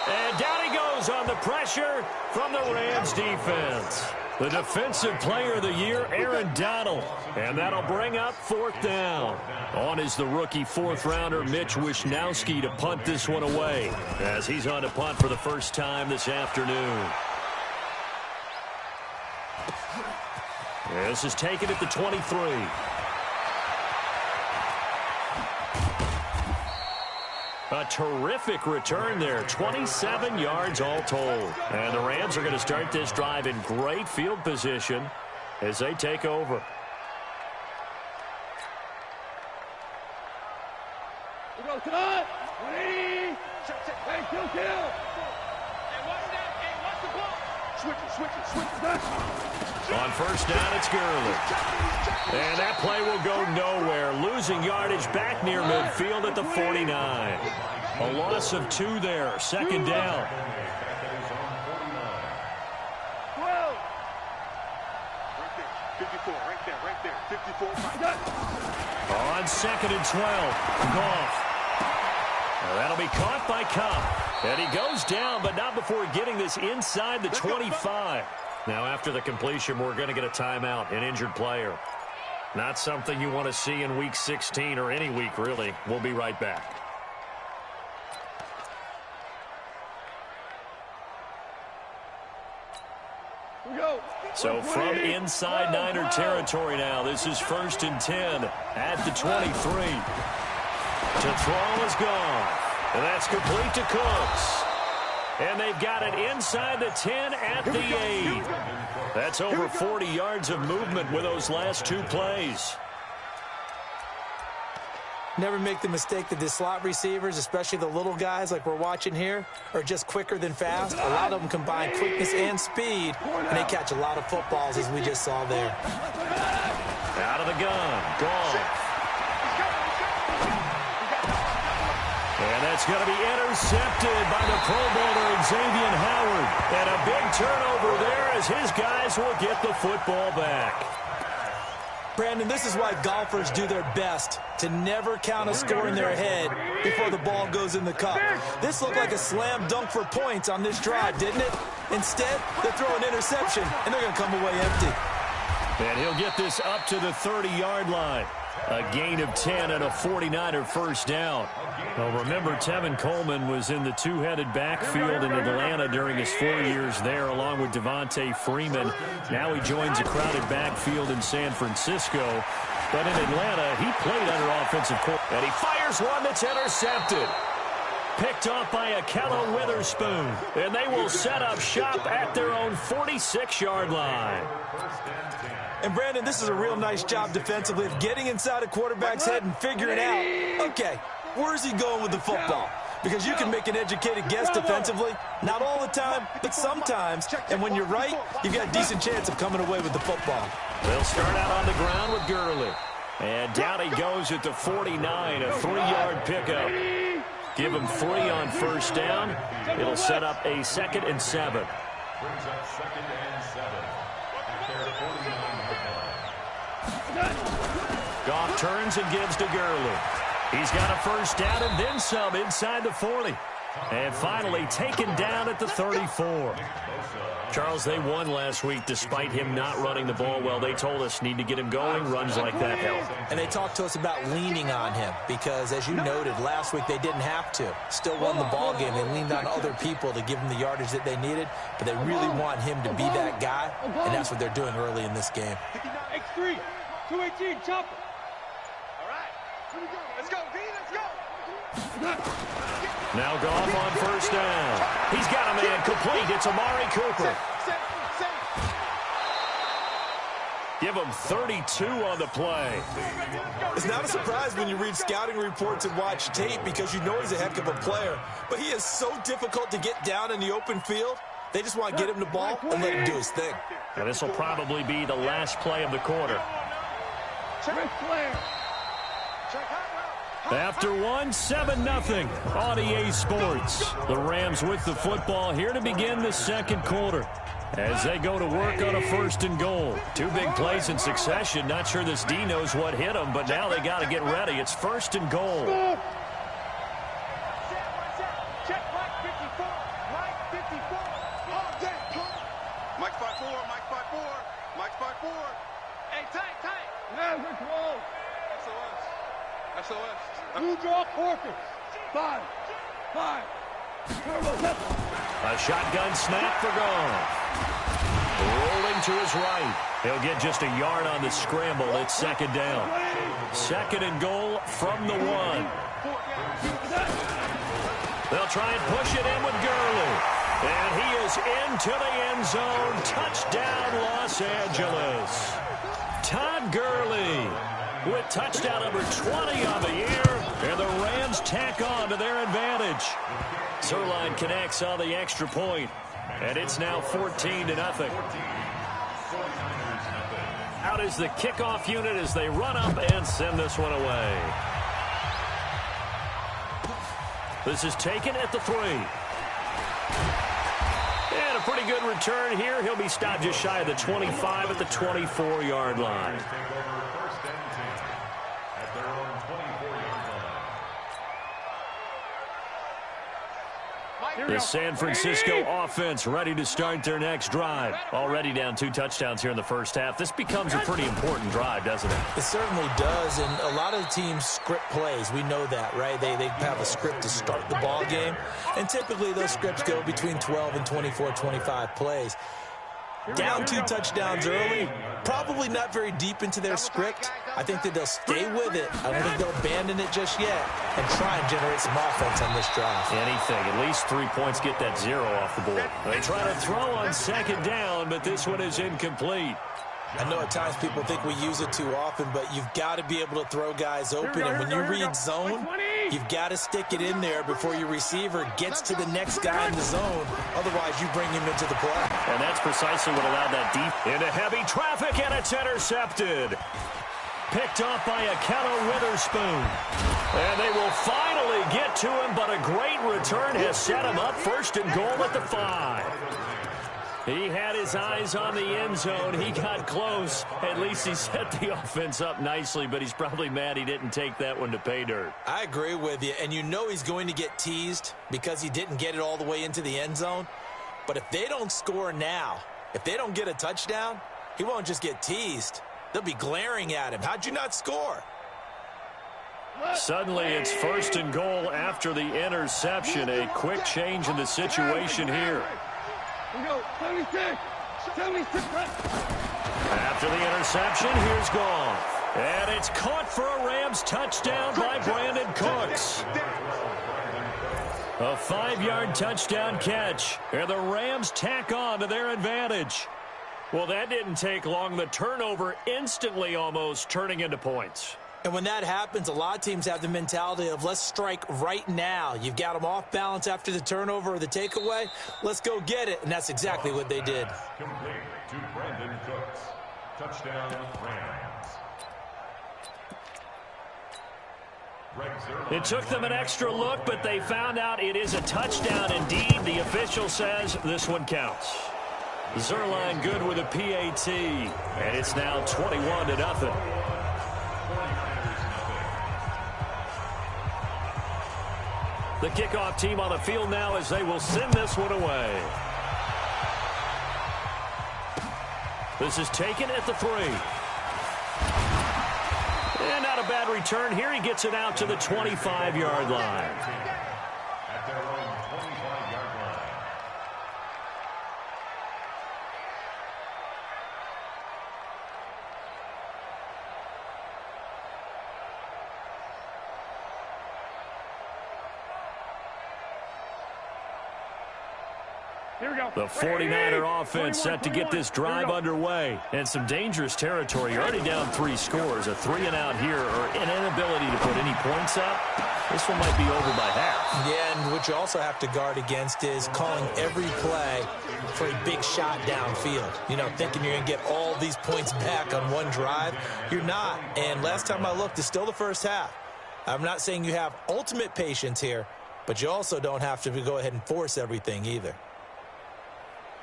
And down he goes on the pressure from the Rams defense. The Defensive Player of the Year, Aaron Donald. And that'll bring up 4th down. On is the rookie 4th-rounder, Mitch Wishnowski, to punt this one away, as he's on to punt for the first time this afternoon. This is taken at the 23. A terrific return there, 27 yards all told. And the Rams are going to start this drive in great field position as they take over. We go tonight. Ready. Hey, kill. Hey, watch that. Hey, watch the ball. Switch it. On first down, it's Gurley. And that play will go nowhere. Losing yardage back near midfield at the 49. A loss of 2 there. 2nd down. 12. 54, right there. 54. On 2nd and 12. Goff. Now that'll be caught by Kupp. And he goes down, but not before getting this inside the 25. Now, after the completion, we're going to get a timeout, an injured player. Not something you want to see in Week 16 or any week, really. We'll be right back. So from inside Niner territory now, this is 1st and 10 at the 23. To throw is gone. And that's complete to Cooks. And they've got it inside the 10 at the 8. That's over 40 yards of movement with those last 2 plays. Never make the mistake that the slot receivers, especially the little guys like we're watching here, are just quicker than fast. A lot of them combine quickness and speed, and they catch a lot of footballs, as we just saw there. Out of the gun. Gone. And that's going to be intercepted by the Pro Bowler, Xavier Howard. And a big turnover there as his guys will get the football back. Brandon, this is why golfers do their best to never count a score in their head before the ball goes in the cup. This looked like a slam dunk for points on this drive, didn't it? Instead, they throw an interception, and they're going to come away empty. And he'll get this up to the 30-yard line. A gain of 10 and a 49er first down. Well, remember, Tevin Coleman was in the 2-headed backfield in Atlanta during his 4 years there, along with Devontae Freeman. Now he joins a crowded backfield in San Francisco. But in Atlanta, he played under offensive coordinator. And he fires one that's intercepted. Picked off by Akello Witherspoon. And they will set up shop at their own 46-yard line. And, Brandon, this is a real nice job defensively of getting inside a quarterback's head and figuring out, okay, where's he going with the football? Because you can make an educated guess defensively, not all the time, but sometimes. And when you're right, you've got a decent chance of coming away with the football. They'll start out on the ground with Gurley. And down he goes at the 49, a 3-yard pickup. Give him 3 on first down. It'll set up a 2nd and 7. Goff turns and gives to Gurley. He's got a first down and then some inside the 40. And finally taken down at the 34. Charles, they won last week despite him not running the ball well. They told us need to get him going. Runs like that help. And they talked to us about leaning on him because, as you noted, last week they didn't have to. Still won the ball game. They leaned on other people to give them the yardage that they needed, but they really want him to be that guy, and that's what they're doing early in this game. X3, 218, chopper. All right, here we go. Let's go, D, let's go. Now Goff on first down. He's got a man complete. It's Amari Cooper. Give him 32 on the play. It's not a surprise when you read scouting reports and watch tape because you know he's a heck of a player. But he is so difficult to get down in the open field. They just want to get him the ball and let him do his thing. And this will probably be the last play of the quarter. After one, 7-0 on EA Sports. The Rams with the football here to begin the second quarter as they go to work on a 1st and goal. 2 big plays in succession. Not sure this D knows what hit them, but now they got to get ready. It's 1st and goal. Yeah, good call. SOS. Two draw corkers. Five. A shotgun snap for Goff. Rolling to his right. He'll get just a yard on the scramble. It's second down. Second and goal from the 1. They'll try and push it in with Gurley. And he is into the end zone. Touchdown, Los Angeles. Todd Gurley with touchdown number 20 on the year. And the Rams tack on to their advantage. Zerline connects on the extra point. And it's now 14-0. Out is the kickoff unit as they run up and send this one away. This is taken at the 3. And a pretty good return here. He'll be stopped just shy of the 25 at the 24-yard line. The San Francisco offense ready to start their next drive. Already down 2 touchdowns here in the first half. This becomes a pretty important drive, doesn't it? It certainly does, and a lot of the teams script plays. We know that, right? They have a script to start the ball game, and typically those scripts go between 12 and 24, 25 plays. Down 2 touchdowns early, probably not very deep into their script. I think that they'll stay with it. I don't think they'll abandon it just yet and try and generate some offense on this drive. Anything. At least 3 points, get that 0 off the board. They try to throw on second down, but this one is incomplete. I know at times people think we use it too often, but you've got to be able to throw guys open. And when you read zone, you've got to stick it in there before your receiver gets to the next guy in the zone. Otherwise, you bring him into the play. And that's precisely what allowed that deep into heavy traffic, and it's intercepted. Picked off by Akello Witherspoon. And they will finally get to him, but a great return has set him up first and goal at the 5. He had his eyes on the end zone. He got close. At least he set the offense up nicely, but he's probably mad he didn't take that one to pay dirt. I agree with you, and you know he's going to get teased because he didn't get it all the way into the end zone. But if they don't score now, if they don't get a touchdown, he won't just get teased. They'll be glaring at him. How'd you not score? Suddenly it's first and goal after the interception. A quick change in the situation here. We go, 76. After the interception, here's Goff. And it's caught for a Rams touchdown by Brandon Cooks. A 5-yard touchdown catch. And the Rams tack on to their advantage. Well, that didn't take long. The turnover instantly almost turning into points. And when that happens, a lot of teams have the mentality of let's strike right now. You've got them off balance after the turnover or the takeaway. Let's go get it. And that's exactly what they did. Complete to Brandon Cooks. Touchdown, Rams. It took them an extra look, but they found out it is a touchdown indeed. The official says this one counts. Zerline good with a PAT. And it's now 21-0. The kickoff team on the field now as they will send this one away. This is taken at the 3. And not a bad return here. He gets it out to the 25-yard line. At their own 25-yard line. Here we go. The 49er offense set to get this drive underway. And some dangerous territory. You're already down 3 scores. A 3-and-out here or an inability to put any points up. This one might be over by half. Yeah, and what you also have to guard against is calling every play for a big shot downfield. You know, thinking you're going to get all these points back on one drive. You're not. And last time I looked, it's still the first half. I'm not saying you have ultimate patience here, but you also don't have to go ahead and force everything either.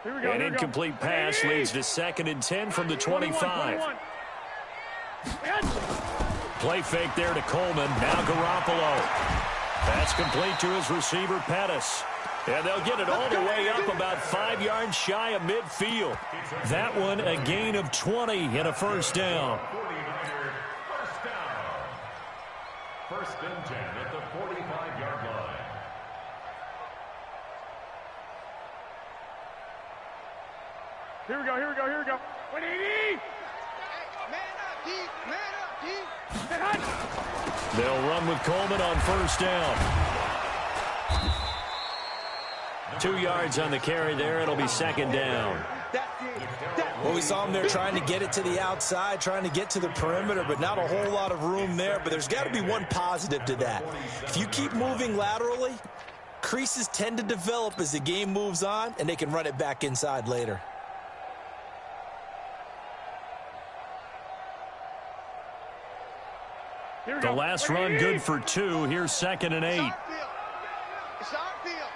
Here we go. An incomplete pass leads to 2nd and 10 from the 25. Play fake there to Coleman. Now Garoppolo. Pass complete to his receiver, Pettis. And they'll get it all the way up about 5 yards shy of midfield. That one a gain of 20 and a first down. First and 10 at the 45-yard line. Here we go, here we go, here we go. 180! Man up, D! They'll run with Coleman on first down. 2 yards on the carry there. It'll be second down. Well, we saw him there trying to get it to the outside, trying to get to the perimeter, but not a whole lot of room there. But there's got to be one positive to that. If you keep moving laterally, creases tend to develop as the game moves on, and they can run it back inside later. The last run good for 2. Here's second and 8. It's our field.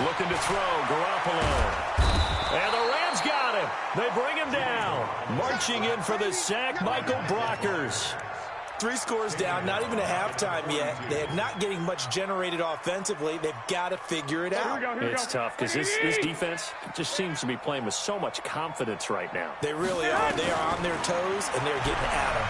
Looking to throw, Garoppolo. And the Rams got him. They bring him down. Marching in for the sack, Michael Brockers. 3 scores down, not even a halftime yet. They're not getting much generated offensively. They've got to figure it out. It's tough because this defense just seems to be playing with so much confidence right now. They really are. They are on their toes, and they're getting at them.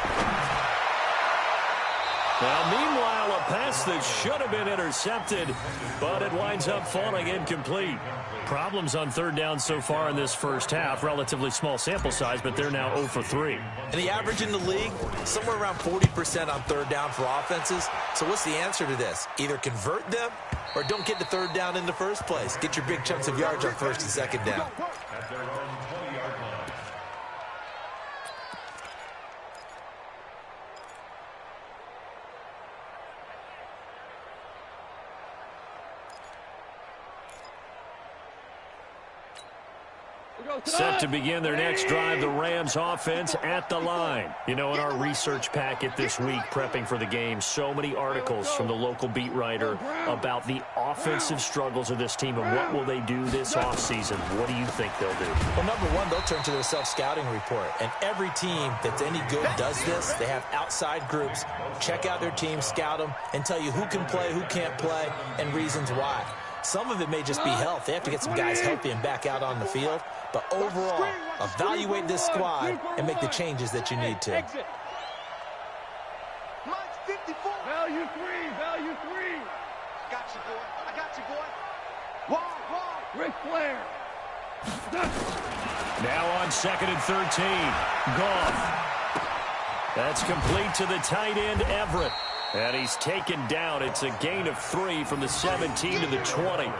Well, meanwhile, a pass that should have been intercepted, but it winds up falling incomplete. Problems on third down so far in this first half. Relatively small sample size, but they're now 0 for 3. And the average in the league, somewhere around 40% on third down for offenses. So what's the answer to this? Either convert them or don't get the third down in the first place. Get your big chunks of yards on first and second down. At their own 20-yard line. Set to begin their next drive, the Rams offense at the line. You know, in our research packet this week, prepping for the game, so many articles from the local beat writer about the offensive struggles of this team and what will they do this offseason. What do you think they'll do? Well, number one, they'll turn to their self-scouting report. And every team that's any good does this. They have outside groups. Check out their team, scout them, and tell you who can play, who can't play, and reasons why. Some of it may just be health. They have to get some guys healthy and back out on the field. But overall, evaluate this squad and make the changes that you need to. Mine's 54. Value 3, value 3. Got you, boy. I got you, boy. Wall, Ric Flair. Now on second and 13. Goff. That's complete to the tight end, Everett. And he's taken down. It's a gain of 3 from the 17 to the 20.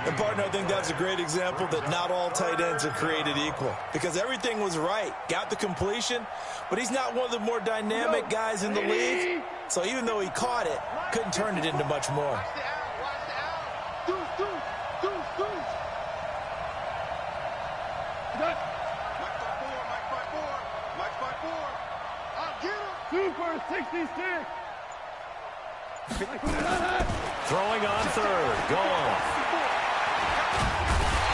And, partner, I think that's a great example that not all tight ends are created equal. Because everything was right. Got the completion, but he's not one of the more dynamic guys in the league. So even though he caught it, couldn't turn it into much more. Super 66. Throwing on third. Goff.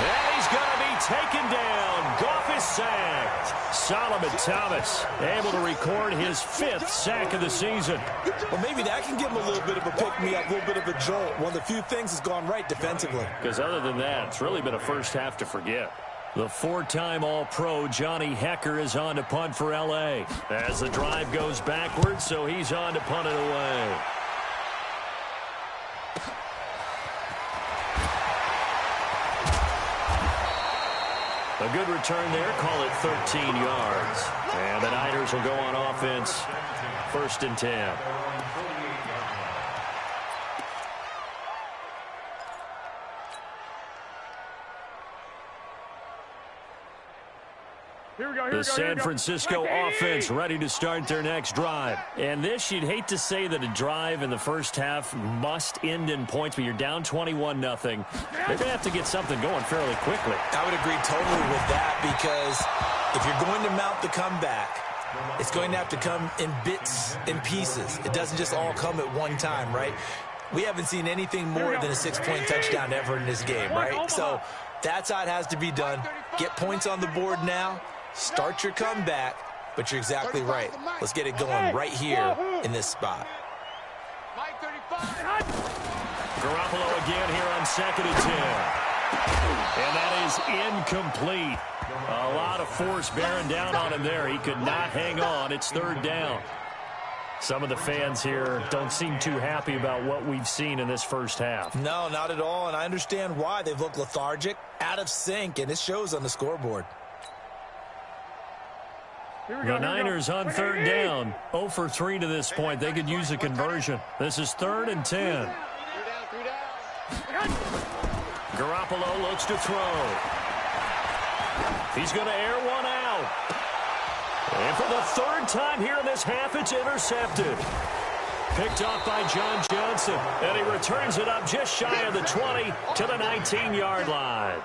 And he's going to be taken down. Goff is sacked. Solomon Thomas able to record his 5th sack of the season. Well, maybe that can give him a little bit of a pick-me-up, a little bit of a jolt. One of the few things has gone right defensively. Because other than that, it's really been a first half to forget. The 4-time All-Pro Johnny Hecker is on to punt for L.A. as the drive goes backwards, so he's on to punt it away. A good return there, call it 13 yards. And the Niners will go on offense, 1st and 10. The San Francisco offense ready to start their next drive. And this, you'd hate to say that a drive in the first half must end in points, but you're down 21-0. They're going to have to get something going fairly quickly. I would agree totally with that, because if you're going to mount the comeback, it's going to have to come in bits and pieces. It doesn't just all come at one time, right? We haven't seen anything more than a 6-point touchdown ever in this game, right? So that's how it has to be done. Get points on the board now. Start your comeback, but you're exactly right. Let's get it going right here in this spot. Mike 35. Garoppolo again here on 2nd and 10. And that is incomplete. A lot of force bearing down on him there. He could not hang on. It's 3rd down. Some of the fans here don't seem too happy about what we've seen in this first half. No, not at all, and I understand why. They've looked lethargic, out of sync, and it shows on the scoreboard. The Niners on 3rd down, 0 for 3 to this point. They could use a conversion. This is 3rd and 10. Garoppolo looks to throw. He's going to air one out. And for the 3rd time here in this half, it's intercepted. Picked off by John Johnson. And he returns it up just shy of the 20 to the 19-yard line.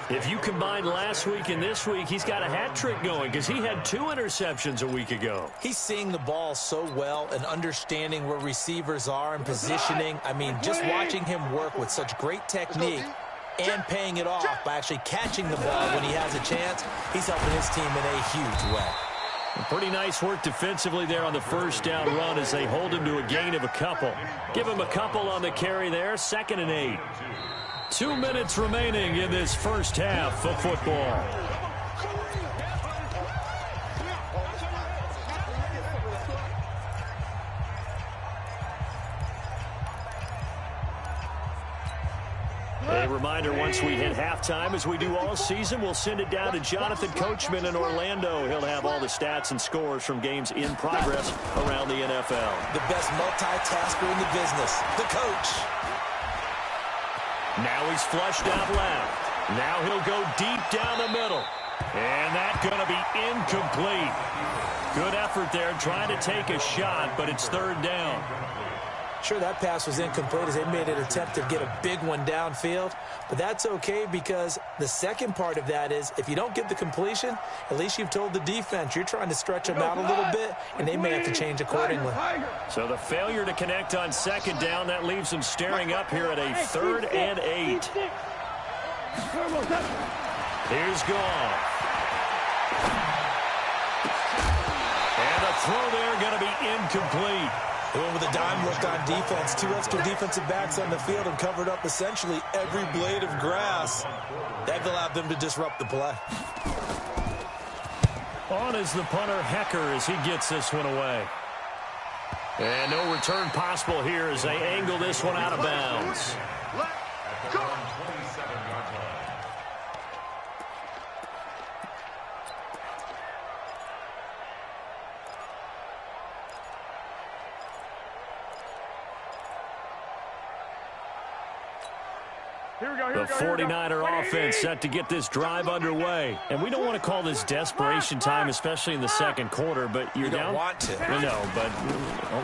If you combine last week and this week, he's got a hat trick going because he had 2 interceptions a week ago. He's seeing the ball so well and understanding where receivers are and positioning. I mean, just watching him work with such great technique and paying it off by actually catching the ball when he has a chance, he's helping his team in a huge way. Pretty nice work defensively there on the 1st down run as they hold him to a gain of a couple. Give him a couple on the carry there, 2nd and 8. 2 minutes remaining in this first half of football. A reminder, once we hit halftime, as we do all season, we'll send it down to Jonathan Coachman in Orlando. He'll have all the stats and scores from games in progress around the NFL. The best multitasker in the business, the coach. Now he's flushed out left. Now he'll go deep down the middle. And that's going to be incomplete. Good effort there trying to take a shot, but it's 3rd down. Sure, that pass was incomplete as they made an attempt to get a big one downfield. But that's okay because the second part of that is if you don't get the completion, at least you've told the defense you're trying to stretch them out a little bit, and they may have to change accordingly. So the failure to connect on 2nd down, that leaves them staring up here at a 3rd and 8. Here's Goff. And a throw there going to be incomplete. They went with a dime look on defense. 2 extra defensive backs on the field and covered up essentially every blade of grass. That allowed them to disrupt the play. On is the punter, Hecker, as he gets this one away. And no return possible here as they angle this one out of bounds. The 49er offense set to get this drive underway. And we don't want to call this desperation time, especially in the 2nd quarter, but you're down. You don't want to. No, but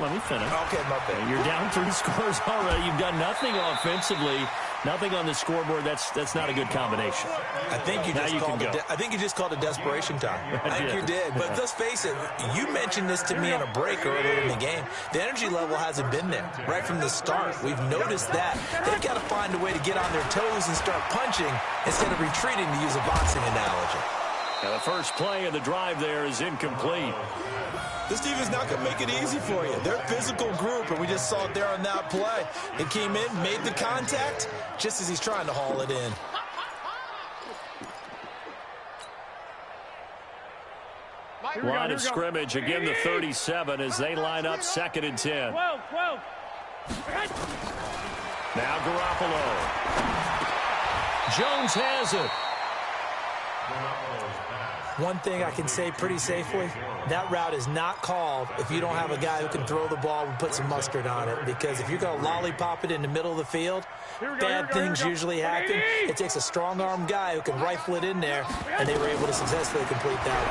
let me finish. Okay, my bad. You're down 3 scores already. You've done nothing offensively, nothing on the scoreboard. That's not a good combination. I think you just called it desperation time. I think you did. But let's face it, you mentioned this to me in a break earlier in the game. The energy level hasn't been there right from the start. We've noticed that. They've got to find a way to get on their toes and start punching instead of retreating, to use a boxing analogy. Now the first play of the drive there is incomplete. This team is not going to make it easy for you. They're a physical group, and we just saw it there on that play. It came in, made the contact, just as he's trying to haul it in. Line of scrimmage, again the 37 as they line up 2nd and 10. 12. Now Garoppolo. Jones has it. One thing I can say pretty safely, that route is not called if you don't have a guy who can throw the ball and put some mustard on it. Because if you're going to lollipop it in the middle of the field, bad things usually happen. It takes a strong-arm guy who can rifle it in there, and they were able to successfully complete that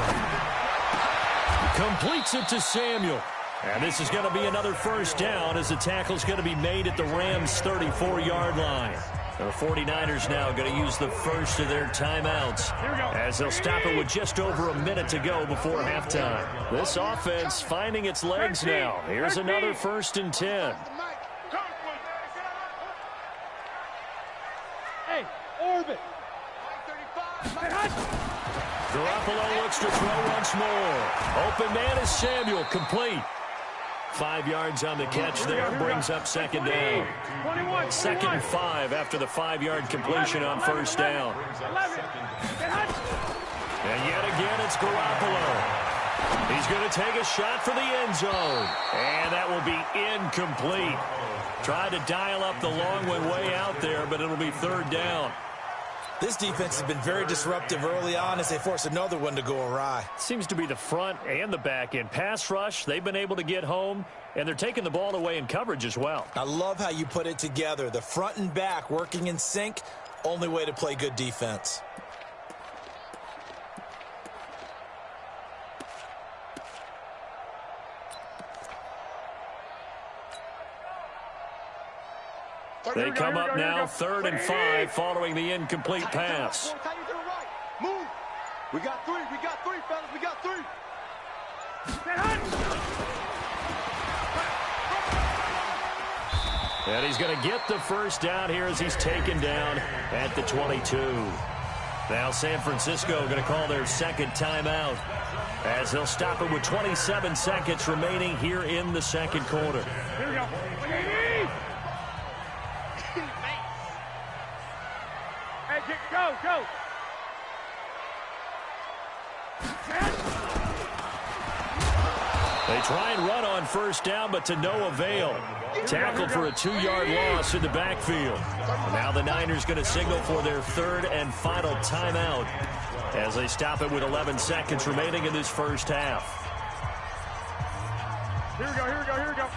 one. Completes it to Samuel. And this is going to be another 1st down as the tackle's going to be made at the Rams' 34-yard line. The 49ers now going to use the first of their timeouts as they'll stop it with just over a minute to go before halftime. This offense finding its legs now. Here's another 1st and 10. Hey, orbit. Garoppolo looks to throw once more. Open man is Samuel, complete. 5 yards on the catch there, brings up second down. 2nd and 5 after the 5-yard completion on first down. And yet again, it's Garoppolo. He's going to take a shot for the end zone. And that will be incomplete. Tried to dial up the long one way out there, but it'll be 3rd down. This defense has been very disruptive early on as they force another one to go awry. Seems to be the front and the back end. Pass rush, they've been able to get home, and they're taking the ball away in coverage as well. I love how you put it together. The front and back working in sync, only way to play good defense. They come up now 3rd and 5 following the incomplete pass. Move. We got 3, fellas. We got 3. And he's going to get the first down here as he's taken down at the 22. Now San Francisco going to call their 2nd timeout as they'll stop it with 27 seconds remaining here in the 2nd quarter. Here we go. Hey, go. They try and run on first down, but to no avail. Tackled for a 2-yard loss in the backfield. Now the Niners going to signal for their 3rd and final timeout as they stop it with 11 seconds remaining in this first half. Here we go.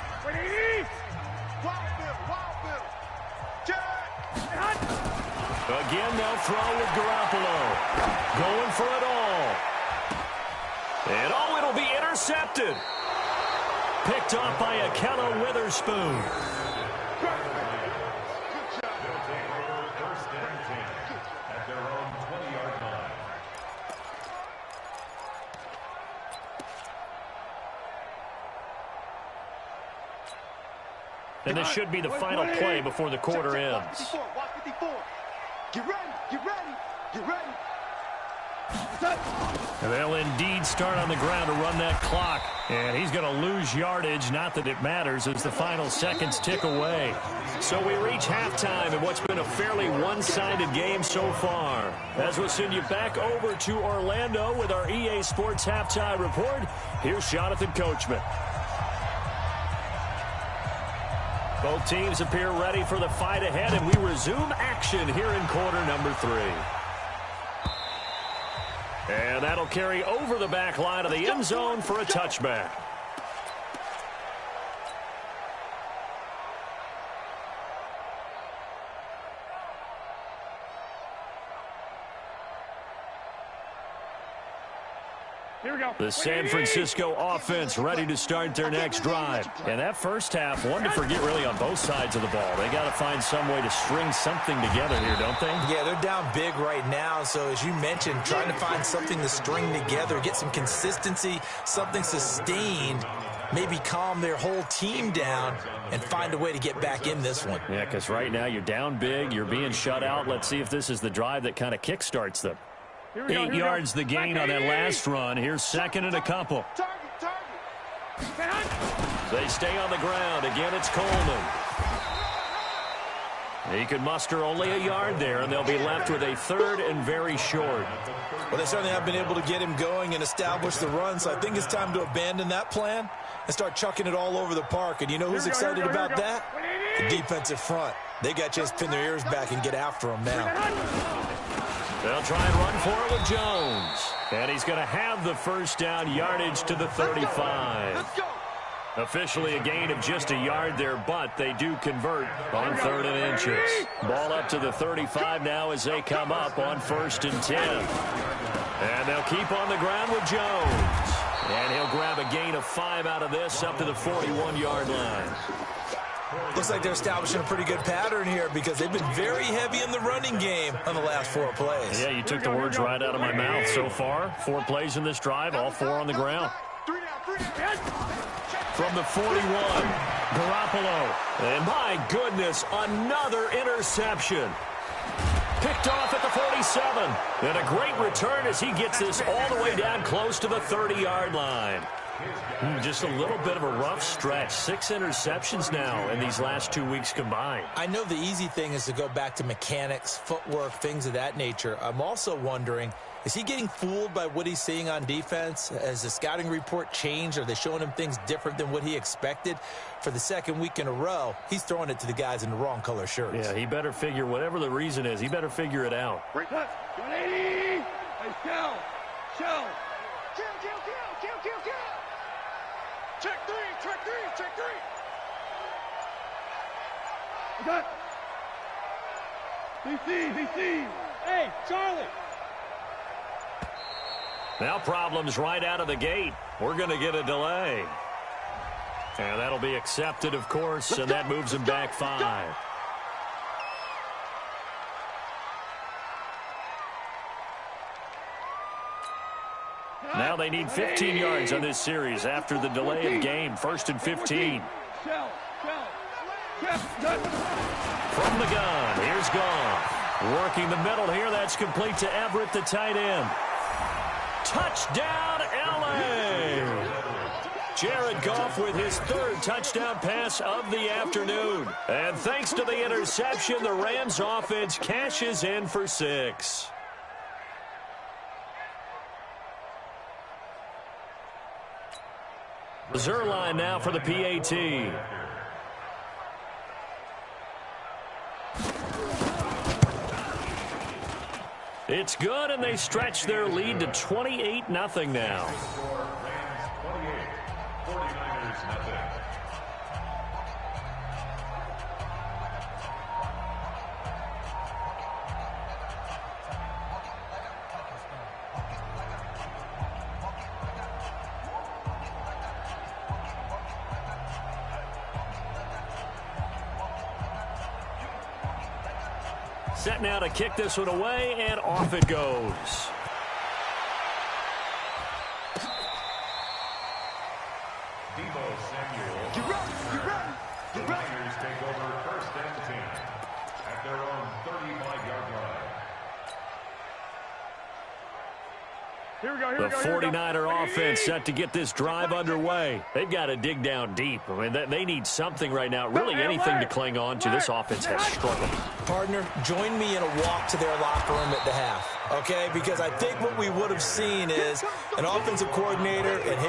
Again, they'll throw with Garoppolo. Going for it all. And it'll be intercepted. Picked off by Akello Witherspoon. And this should be the final play before the quarter ends. Watch 54. Get ready. And they'll indeed start on the ground to run that clock. And he's going to lose yardage. Not that it matters as the final seconds tick away. So we reach halftime in what's been a fairly one-sided game so far. As we'll send you back over to Orlando with our EA Sports Halftime Report, here's Jonathan Coachman. Both teams appear ready for the fight ahead, and we resume action here in quarter number 3. And that'll carry over the back line of the end zone for a touchback. Here we go. The San Francisco offense ready to start their next drive. And that first half, one to forget really on both sides of the ball. They got to find some way to string something together here, don't they? Yeah, they're down big right now. So as you mentioned, trying to find something to string together, get some consistency, something sustained, maybe calm their whole team down and find a way to get back in this one. Yeah, because right now you're down big, you're being shut out. Let's see if this is the drive that kind of kickstarts them. 8 yards the gain on that last run. Here's 2nd and a couple. They stay on the ground. Again, it's Coleman. He could muster only a yard there, and they'll be left with a 3rd and very short. Well, they certainly have been able to get him going and establish the run, so I think it's time to abandon that plan and start chucking it all over the park. And you know who's excited about that? The defensive front. They got a chance to pin their ears back and get after him now. They'll try and run for it with Jones. And he's going to have the first down, yardage to the 35. Officially a gain of just a yard there, but they do convert on 3rd and inches. Ball up to the 35 now as they come up on 1st and 10. And they'll keep on the ground with Jones. And he'll grab a gain of 5 out of this up to the 41-yard line. Looks like they're establishing a pretty good pattern here because they've been very heavy in the running game on the last 4 plays. Yeah, you took the words right out of my mouth. So far, 4 plays in this drive, all 4 on the ground. From the 41, Garoppolo. And my goodness, another interception. Picked off at the 47. And a great return as he gets this all the way down close to the 30-yard line. Just a little bit of a rough stretch. 6 interceptions now in these last 2 weeks combined. I know the easy thing is to go back to mechanics, footwork, things of that nature. I'm also wondering, is he getting fooled by what he's seeing on defense? Has the scouting report changed? Are they showing him things different than what he expected? For the second week in a row, he's throwing it to the guys in the wrong color shirts. Yeah, he better figure, whatever the reason is, he better figure it out. Break touch. 180. Hey, shell. Shell. Kill. Check three. Cut. CC. Hey, Charlie. Now problems right out of the gate. We're going to get a delay. And that'll be accepted, of course, and that moves him back 5. Now they need 15 yards on this series after the delay of game. 1st and 15. From the gun, here's Goff. Working the middle here, that's complete to Everett, the tight end. Touchdown, L.A.! Jared Goff with his 3rd touchdown pass of the afternoon. And thanks to the interception, the Rams offense cashes in for 6. Zerline now for the PAT. It's good, and they stretch their lead to 28-0 now. 49ers nothing. Set now to kick this one away, and off it goes. Debo Samuel. The Niners take over 1st and 10 at their own 35-yard line. The 49er offense set to get this drive underway. They've got to dig down deep. I mean, they need something right now, really anything to cling on to. This offense has struggled. Partner, join me in a walk to their locker room at the half, okay? Because I think what we would have seen is an offensive coordinator and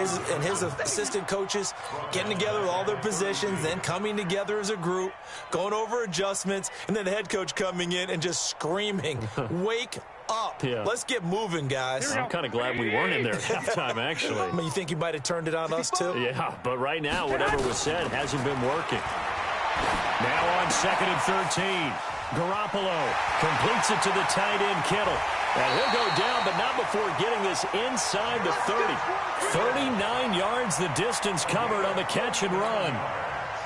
his assistant coaches getting together with all their positions, then coming together as a group, going over adjustments, and then the head coach coming in and just screaming, wake up. Yeah. Let's get moving, guys. I'm kind of glad we weren't in there at halftime, actually. I mean, you think you might have turned it on us, too? Yeah, but right now, whatever was said hasn't been working. Now on 2nd and 13. Garoppolo completes it to the tight end, Kittle. And he'll go down, but not before getting this inside the 30. 39 yards the distance covered on the catch and run.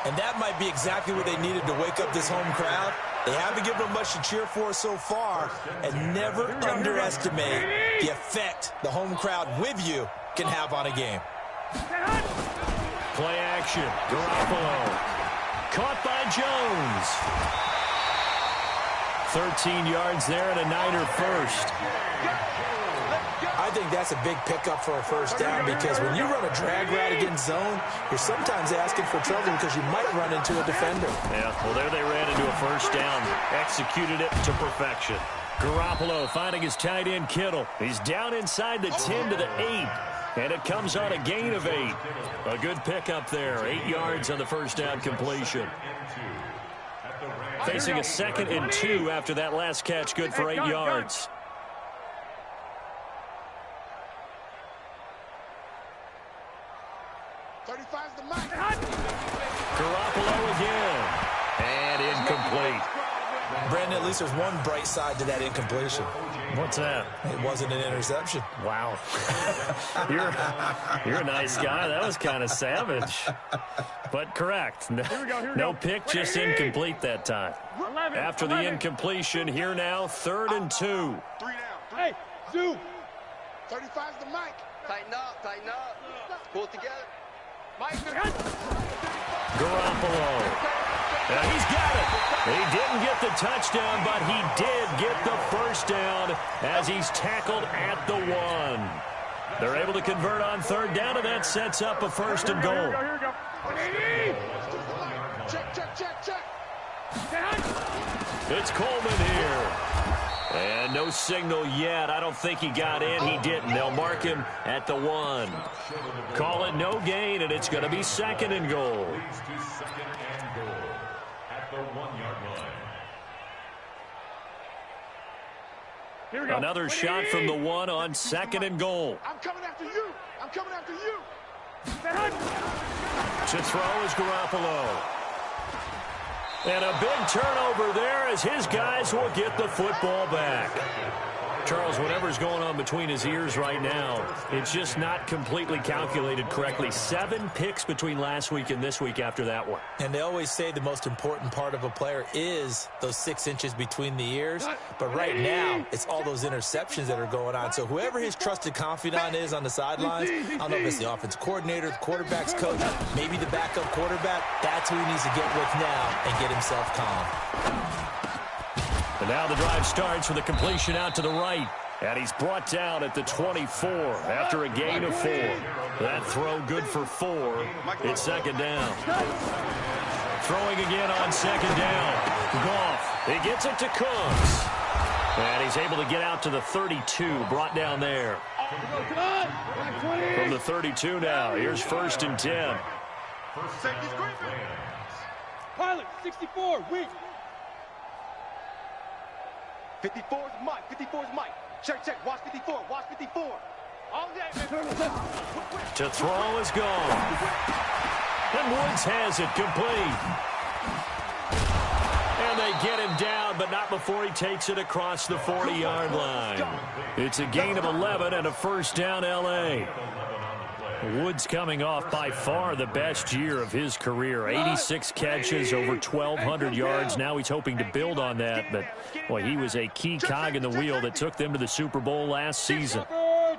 And that might be exactly what they needed to wake up this home crowd. They haven't given them much to cheer for so far, and never underestimate the effect the home crowd with you can have on a game. Play action. Garoppolo. Caught by Jones. 13 yards there and a Niner first. I think that's a big pickup for a first down because when you run a drag route against zone, you're sometimes asking for trouble because you might run into a defender. Yeah, well, there they ran into a first down. Executed it to perfection. Garoppolo finding his tight end, Kittle. He's down inside the 10 to the 8, and it comes on a gain of 8. A good pickup there. 8 yards on the first down completion. Facing a 2nd and 2 after that last catch, good for 8 yards. Garoppolo again. And incomplete. Brandon, at least there's one bright side to that incompletion. What's that? It wasn't an interception. Wow. You're a nice guy. That was kind of savage. But correct. No pick, just incomplete that time. After the incompletion, here now, 3rd and 2. 3 down. Hey, Sue. 35's the mic. Tighten up. Pull it together. Mike. Garoppolo. And he's got it. He didn't get the touchdown, but he did get the first down as he's tackled at the 1. They're able to convert on third down, and that sets up a first and goal. Here we go. Check. It's Coleman here. And no signal yet. I don't think he got in. He didn't. They'll mark him at the 1. Call it no gain, and it's going to be second and goal. Another shot from the 1 on second and goal. I'm coming after you. To throw is Garoppolo. And a big turnover there as his guys will get the football back. Charles, whatever's going on between his ears right now, it's just not completely calculated correctly. 7 picks between last week and this week after that one. And they always say the most important part of a player is those 6 inches between the ears. But right now, it's all those interceptions that are going on. So whoever his trusted confidant is on the sidelines, I don't know if it's the offensive coordinator, the quarterback's coach, maybe the backup quarterback, that's who he needs to get with now and get himself calm. And now the drive starts with a completion out to the right. And he's brought down at the 24 after a gain of 4. That throw good for 4. It's second down. Throwing again on second down. Goff. He gets it to Cooks. And he's able to get out to the 32. Brought down there. From the 32 now. Here's first and 10. Pilot, 64, weak. 54's Mike. Check. Watch 54. All day, man. To throw is gone. And Woods has it complete. And they get him down, but not before he takes it across the 40-yard line. It's a gain of 11 and a first down, L.A. Woods coming off by far the best year of his career. 86 catches, over 1,200 yards. Now he's hoping to build on that, but boy, he was a key cog in the wheel that took them to the Super Bowl last season.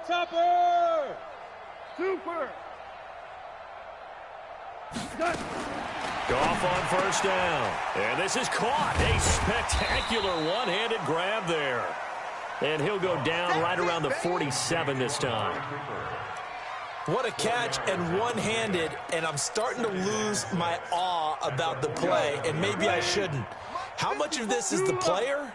Topper! Super! Goff on first down. And this is caught. A spectacular one-handed grab there. And he'll go down right around the 47 this time. What a catch, and one-handed, and I'm starting to lose my awe about the play, and maybe I shouldn't. How much of this is the player?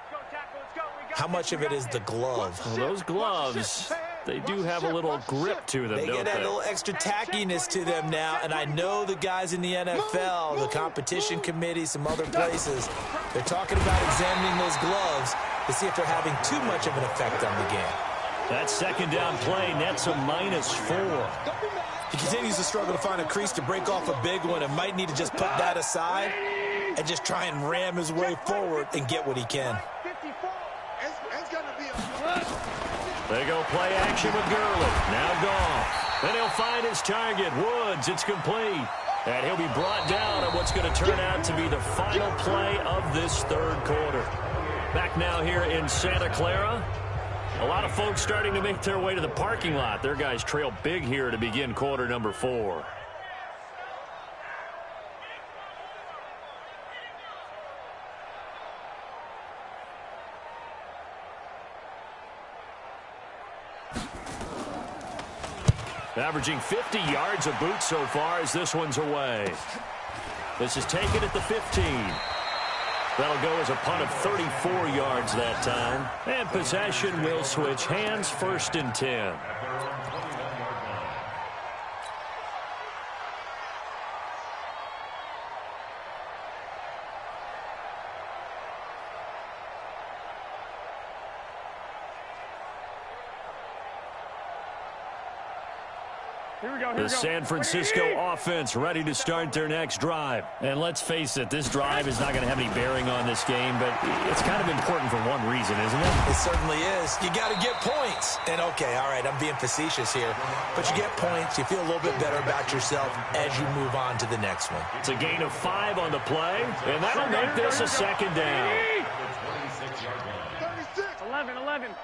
How much of it is the glove? Well, those gloves, they do have a little grip to them, They don't get that they? little extra tackiness to them now, and I know the guys in the NFL, the competition committee, some other places, they're talking about examining those gloves to see if they're having too much of an effect on the game. That second down play nets a -4. He continues to struggle to find a crease to break off a big one and might need to just put that aside and just try and ram his way forward and get what he can. They go play action with Gurley. Now Goff. Then he'll find his target. Woods, it's complete. And he'll be brought down on what's going to turn out to be the final play of this third quarter. Back now here in Santa Clara. A lot of folks starting to make their way to the parking lot. Their guys trail big here to begin quarter number 4. Averaging 50 yards a boot so far as this one's away. This is taken at the 15. That'll go as a punt of 34 yards that time. And possession will switch hands, first and 10. The San Francisco offense ready to start their next drive. And let's face it, this drive is not going to have any bearing on this game, but it's kind of important for one reason, isn't it? It certainly is. You got to get points. And, okay, all right, I'm being facetious here. But you get points, you feel a little bit better about yourself as you move on to the next one. It's a gain of 5 on the play, and that'll make this a second down. 11.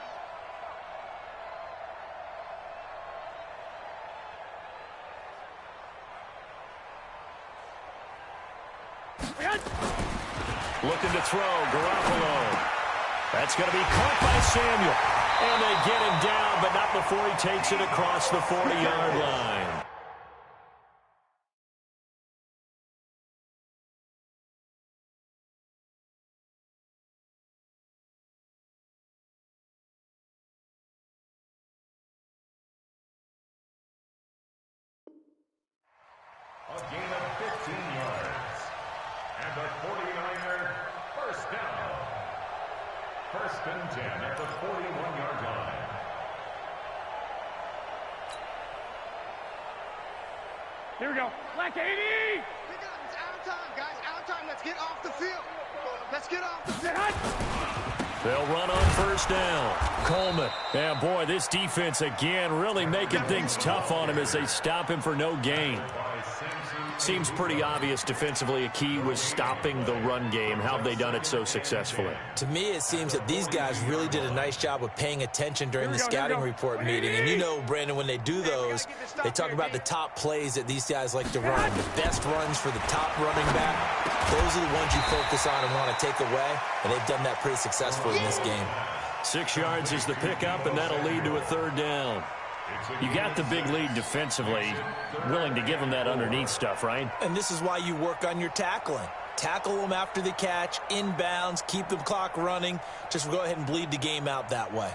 Looking to throw, Garoppolo. That's going to be caught by Samuel. And they get him down, but not before he takes it across the 40-yard line. A gain of 15 yards. And the 49er first down. First and 10 at the 41-yard line. Here we go. Black 80! It's out of time, guys. Out of time. Let's get off the field. Let's get off the field. They'll run on first down. Coleman. Yeah, boy, this defense again really making things tough on him as they stop him for no gain. Seems pretty obvious defensively a key was stopping the run game. How have they done it so successfully? To me, it seems that these guys really did a nice job of paying attention during the scouting report meeting. And you know, Brandon, when they do those, they talk about the top plays that these guys like to run. The best runs for the top running back, those are the ones you focus on and want to take away. And they've done that pretty successfully in this game. 6 yards is the pickup, and that'll lead to a third down. You got the big lead defensively, willing to give them that underneath stuff, right? And this is why you work on your tackling. Tackle them after the catch, inbounds, keep the clock running. Just go ahead and bleed the game out that way.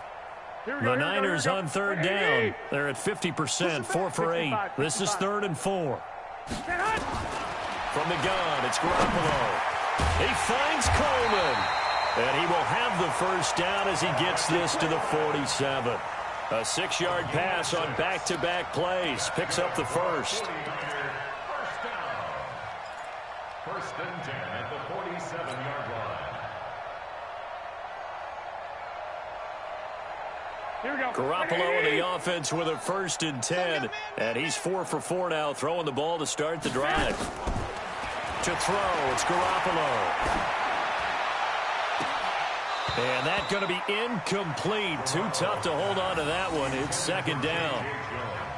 The Niners on third down. They're at 50%, 4 for 8. This is 3rd and 4. From the gun, it's Garoppolo. He finds Coleman. And he will have the first down as he gets this to the 47. A 6-yard pass on back-to-back plays. Picks up the first. First down. First and 10 at the 47-yard line. Here we go. Garoppolo in the offense with a 1st and 10. And he's 4 for 4 now, throwing the ball to start the drive. To throw, it's Garoppolo. And that's going to be incomplete. Too tough to hold on to that one. It's 2nd down.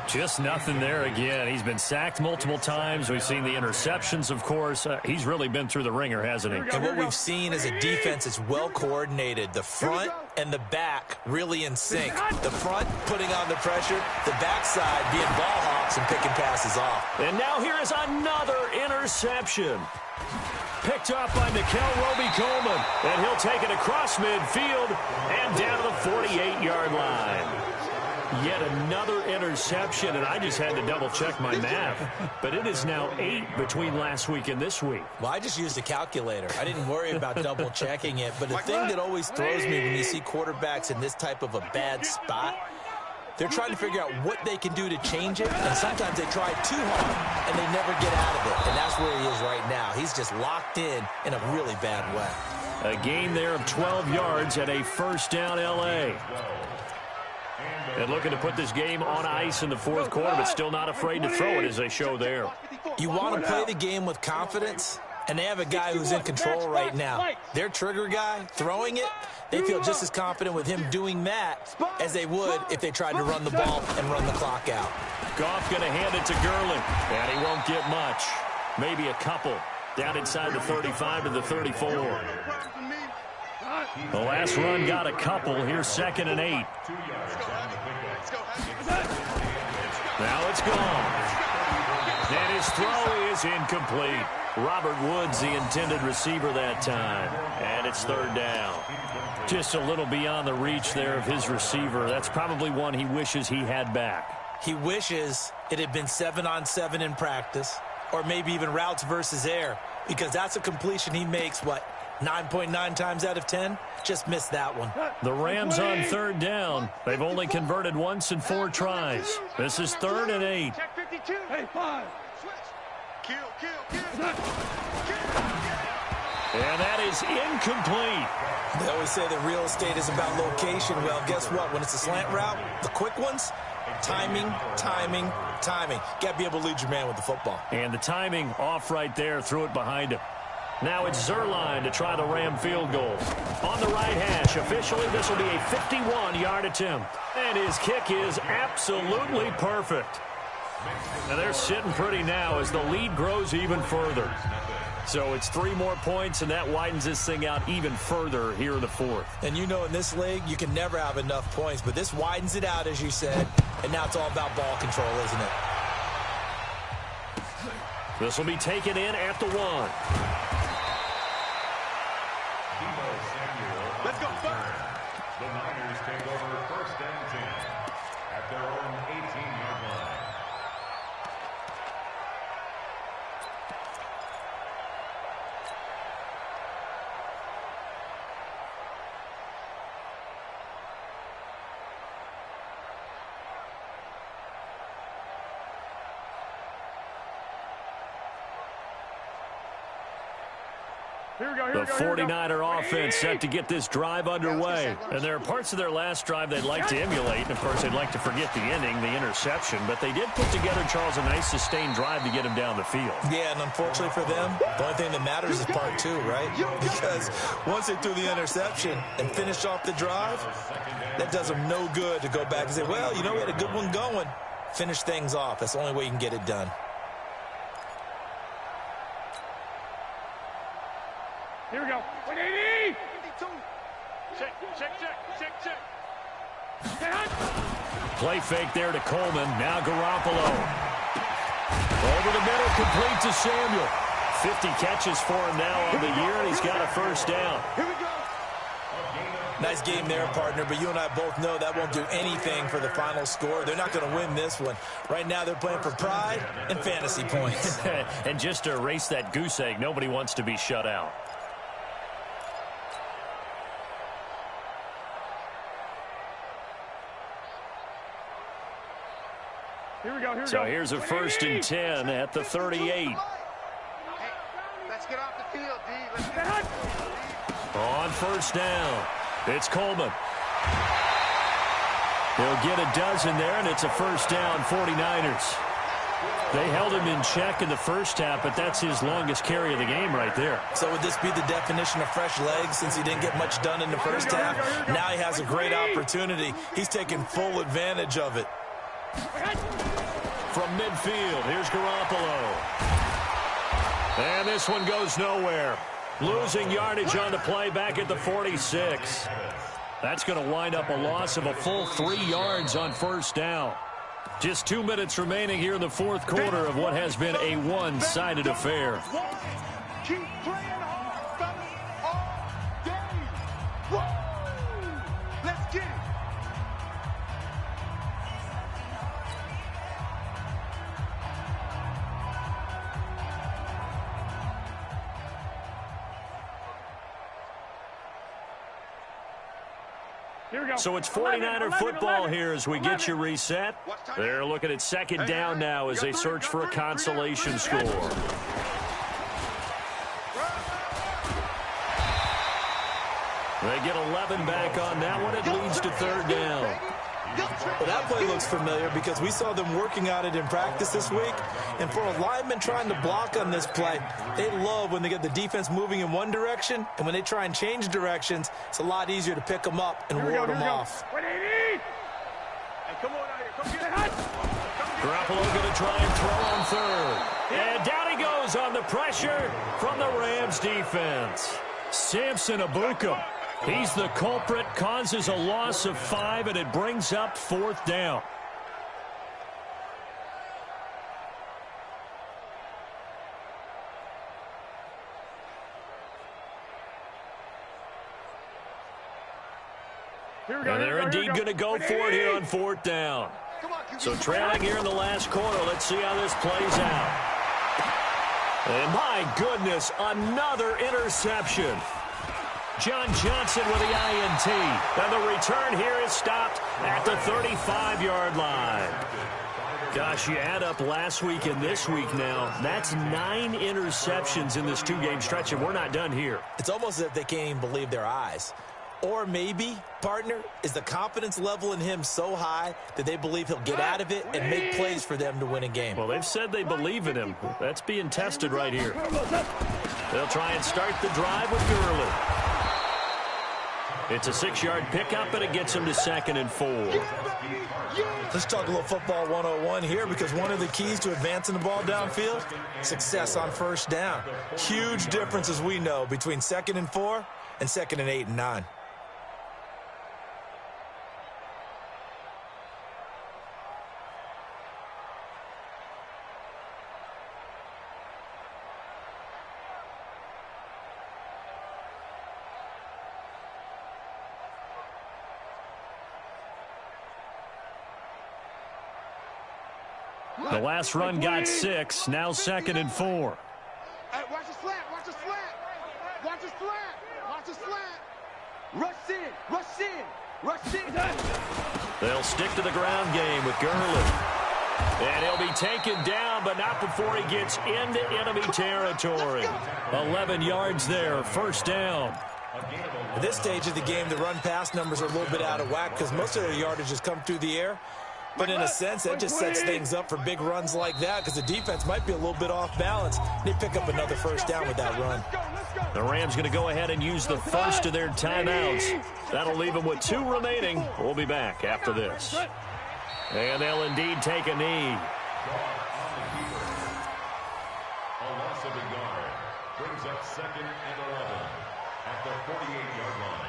Just nothing there again. He's been sacked multiple times. We've seen the interceptions, of course. He's really been through the ringer, hasn't he? And what we've seen is a defense that's well coordinated. The front and the back really in sync. The front putting on the pressure, the backside being ball hawks and picking passes off. And now here is another interception. Picked up by Roby-Coleman, and he'll take it across midfield and down to the 48-yard line. Yet another interception, and I just had to double-check my math. But it is now 8 between last week and this week. Well, I just used a calculator. I didn't worry about double-checking it. But the thing that always throws me when you see quarterbacks in this type of a bad spot, they're trying to figure out what they can do to change it, and sometimes they try too hard, and they never get out of it. And that's where he is right now. He's just locked in a really bad way. A gain there of 12 yards at a first down L.A. And looking to put this game on ice in the 4th quarter, but still not afraid to throw it as they show there. You want to play the game with confidence, and they have a guy who's in control right now. Their trigger guy throwing it, they feel just as confident with him doing that as they would if they tried to run the ball and run the clock out. Goff going to hand it to Gurley, and he won't get much. Maybe a couple. Down inside the 35 to the 34. The last run got a couple. Here's 2nd and 8. Now it's gone. And his throw is incomplete. Robert Woods, the intended receiver that time. And it's 3rd down. Just a little beyond the reach there of his receiver. That's probably one he wishes he had back. He wishes it had been 7-on-7 in practice, or maybe even routes versus air, because that's a completion he makes, 9.9 times out of 10? Just missed that one. The Rams on 3rd down. They've only converted once in 4 tries. This is 3rd and 8. Check 52. Hey, 5. Kill. And that is incomplete. They always say that real estate is about location. Well, guess what? When it's a slant route, the quick ones, timing. Got to be able to lead your man with the football. And the timing off right there. Threw it behind him. Now it's Zerline to try the Ram field goal. On the right hash, officially this will be a 51-yard attempt. And his kick is absolutely perfect. And they're sitting pretty now as the lead grows even further. So it's 3 more points, and that widens this thing out even further here in the fourth. And you know in this league, you can never have enough points, but this widens it out, as you said, and now it's all about ball control, isn't it? This will be taken in at the 1. Let's go. The Niners take over 1st and 10 at their own 18-yard line. The 49er offense set to get this drive underway. And there are parts of their last drive they'd like to emulate. And, of course, they'd like to forget the ending, the interception. But they did put together, Charles, a nice sustained drive to get him down the field. Yeah, and unfortunately for them, the only thing that matters is part 2, right? Because once they threw the interception and finished off the drive, that does them no good to go back and say, well, you know, we had a good one going. Finish things off. That's the only way you can get it done. Here we go. 180. Check. Play fake there to Coleman. Now Garoppolo. Over the middle, complete to Samuel. 50 catches for him now on the year, and he's got a first down. Here we go. Nice game there, partner, but you and I both know that won't do anything for the final score. They're not going to win this one. Right now, they're playing for pride and fantasy points. And just to erase that goose egg, nobody wants to be shut out. Here we go. So here's a 1st and 10 at the 38. Hey, let's get off the field, D. Let's get Hut. On 1st down, it's Coleman. He'll get a dozen there, and it's a 1st down, 49ers. They held him in check in the first half, but that's his longest carry of the game right there. So would this be the definition of fresh legs since he didn't get much done in the first half? Now he has a great opportunity. He's taking full advantage of it. From midfield, here's Garoppolo. And this one goes nowhere. Losing yardage on the play back at the 46. That's going to wind up a loss of a full 3 yards on 1st down. Just 2 minutes remaining here in the fourth quarter of what has been a one-sided affair. Keep playing hard, fellas, all day. Woo! Let's get it. So it's 49er football here as we get you reset. They're looking at 2nd down now as they search for a consolation score. They get 11 back on that one. It leads to 3rd down. Well, that play looks familiar because we saw them working on it in practice this week. And for a lineman trying to block on this play, they love when they get the defense moving in one direction. And when they try and change directions, it's a lot easier to pick them up and ward them off. 180. Hey, come on out here. Come get it. Garoppolo going to try and throw on 3rd. And down he goes on the pressure from the Rams defense. Samson Abuka. He's the culprit, causes a loss of 5, and it brings up 4th down. And they're indeed going to go for it here on 4th down. So trailing here in the last quarter, let's see how this plays out. And my goodness, another interception. John Johnson with the INT. And the return here is stopped at the 35-yard line. Gosh, you add up last week and this week now. That's 9 interceptions in this 2-game stretch, and we're not done here. It's almost as if they can't even believe their eyes. Or maybe, partner, is the confidence level in him so high that they believe he'll get out of it and make plays for them to win a game. Well, they've said they believe in him. That's being tested right here. They'll try and start the drive with Gurley. It's a 6-yard pickup, and it gets him to 2nd and 4. Let's talk a little football 101 here, because one of the keys to advancing the ball downfield, success on first down. Huge difference, as we know, between 2nd and 4 and 2nd and 8 and 9. The last run got 6, now 2nd and 4. Hey, watch the slant, watch the slant. Watch the slant, watch the slant. Rush in, rush in, rush in. They'll stick to the ground game with Gurley. And he'll be taken down, but not before he gets into enemy territory. 11 yards there, first down. At this stage of the game, the run-pass numbers are a little bit out of whack because most of their yardage has come through the air. But in a sense, that just sets things up for big runs like that because the defense might be a little bit off balance. They pick up another first down with that run. The Rams going to go ahead and use the first of their timeouts. That'll leave them with 2 remaining. We'll be back after this. And they'll indeed take a knee. A loss of a yard brings up 2nd and 11 at the 48-yard line.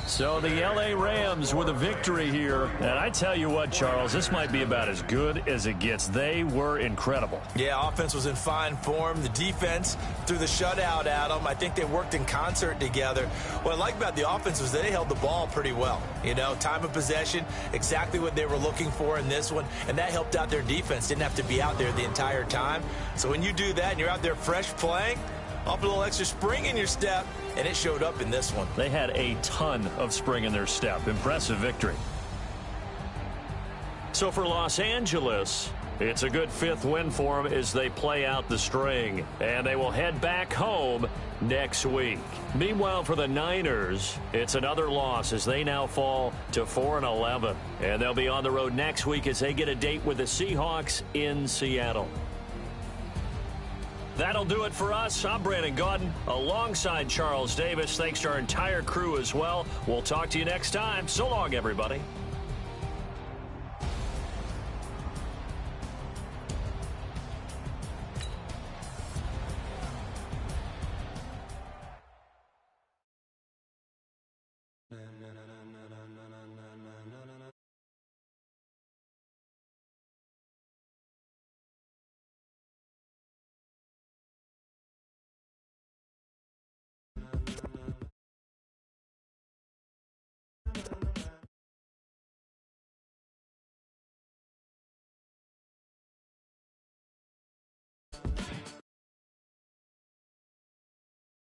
So the L.A. Rams with a victory here. And I tell you what, Charles, this might be about as good as it gets. They were incredible. Yeah, offense was in fine form. The defense threw the shutout at them. I think they worked in concert together. What I like about the offense was they held the ball pretty well. You know, time of possession, exactly what they were looking for in this one. And that helped out their defense. Didn't have to be out there the entire time. So when you do that and you're out there fresh playing, off a little extra spring in your step, and it showed up in this one. They had a ton of spring in their step. Impressive victory. So for Los Angeles, it's a good 5th win for them as they play out the string. And they will head back home next week. Meanwhile, for the Niners, it's another loss as they now fall to 4-11. And they'll be on the road next week as they get a date with the Seahawks in Seattle. That'll do it for us. I'm Brandon Gaudin alongside Charles Davis. Thanks to our entire crew as well. We'll talk to you next time. So long, everybody.